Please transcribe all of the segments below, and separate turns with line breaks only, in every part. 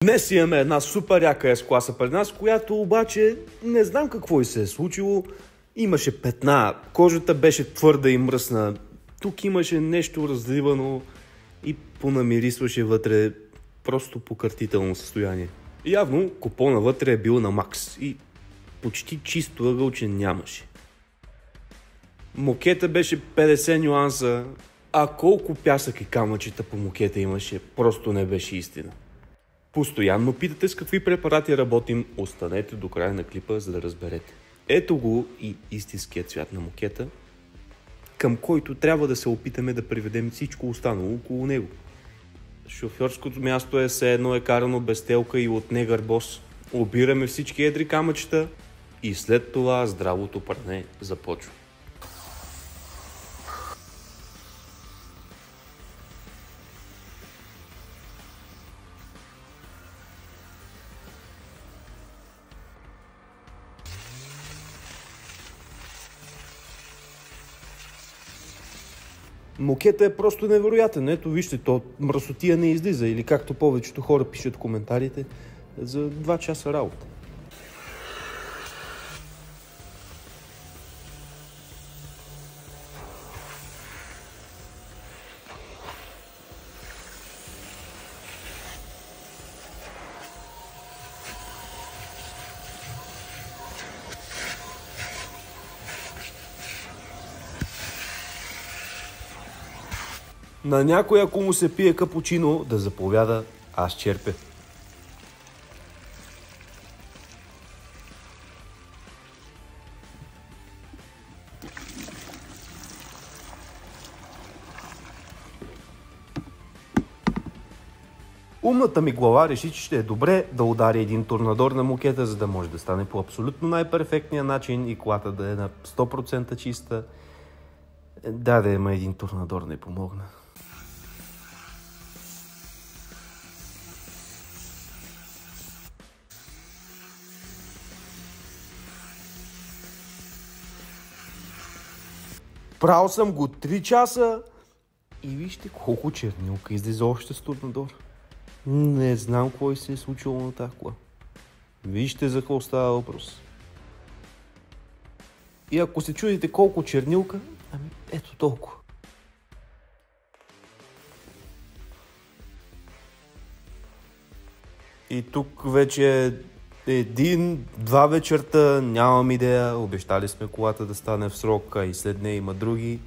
Днес имаме една супер яка S-класа пред нас, която обаче не знам какво и се е случило. Имаше петна, кожата беше твърда и мръсна, тук имаше нещо разливано и понамирисваше вътре просто покъртително състояние. Явно купона вътре е бил на макс и почти чисто ъгълче нямаше. Мокета беше 50 нюанса, а колко пясък и камъчета по мокета имаше, просто не беше истина. Постоянно питате с какви препарати работим, останете до края на клипа, за да разберете. Ето го и истинският цвят на мокета, към който трябва да се опитаме да приведем всичко останало около него. Шофьорското място е все едно е карано без телка и от негър бос. Обираме всички едри камъчета и след това здравото пране започва. Мокета е просто невероятен. Ето вижте, то мръсотия не излиза или както повечето хора пишат в коментарите, за 2 часа работа. На някой, ако му се пие капучино, да заповяда, аз черпя. Умната ми глава реши, че ще е добре да удари един торнадор на мокета, за да може да стане по абсолютно най-перфектния начин и колата да е на 100% чиста. Ма един торнадор не помогна. Правил съм го 3 часа и вижте колко чернилка излиза още с торнадор. Не знам кой се е случило на тази кола. Вижте за какво става въпрос. И ако се чудите колко чернилка, ето толкова. И тук вече е 1-2 вечерта, нямам идея, обещали сме колата да стане в срок, а и след нея има други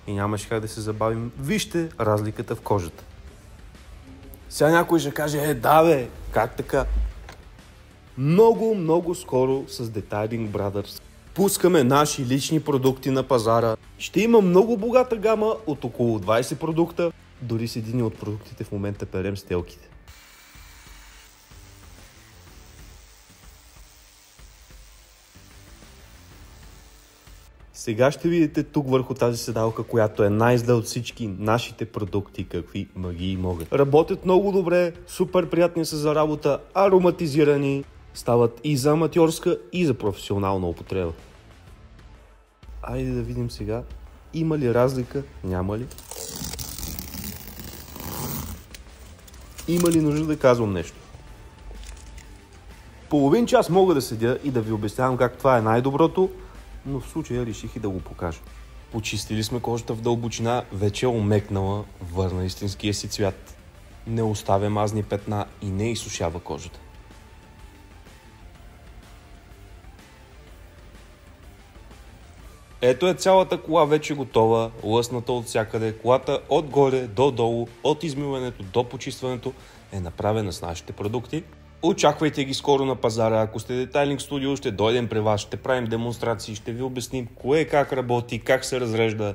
и нямаше как да се забавим. Вижте разликата в кожата. Сега някой ще каже, как така? Много скоро с Detailing Brothers пускаме наши лични продукти на пазара. Ще има много богата гама от около 20 продукта, дори с един от продуктите в момента перем стелките. Сега ще видите тук върху тази седалка, която е най-зле от всички нашите продукти, какви магии могат. Работят много добре, супер приятни са за работа, ароматизирани, стават и за аматьорска, и за професионална употреба. Айде да видим сега, има ли разлика, няма ли? Има ли нужда да казвам нещо? Половин час мога да седя и да ви обяснявам как това е най-доброто, но в случая реших и да го покажа. Почистили сме кожата в дълбочина, вече е омекнала, върна истинския си цвят. Не оставя мазни петна и не изсушава кожата. Ето е цялата кола вече готова, лъсната от всякъде. Колата отгоре до долу, от измиването до почистването е направена с нашите продукти. Очаквайте ги скоро на пазара. Ако сте Detailing Studio, ще дойдем при вас, ще правим демонстрации, ще ви обясним кое как работи, как се разрежда.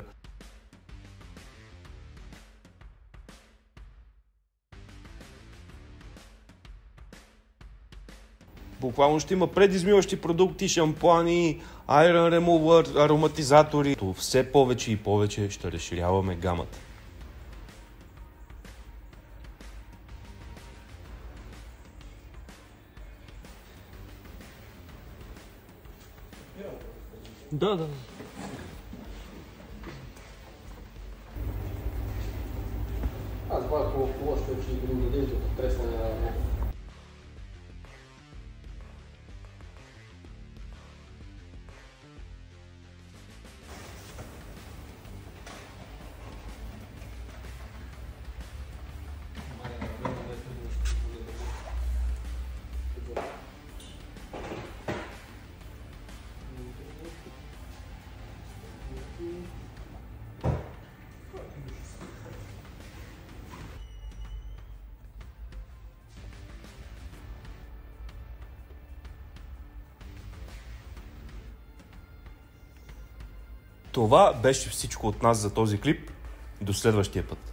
Буквално ще има предизмиващи продукти, шампуани, Iron Remover, ароматизатори. Все повече и повече ще разширяваме гамата. Да.
Аз бях по лошо, че ги дадете от тресане на
Това беше всичко от нас за този клип. До следващия път.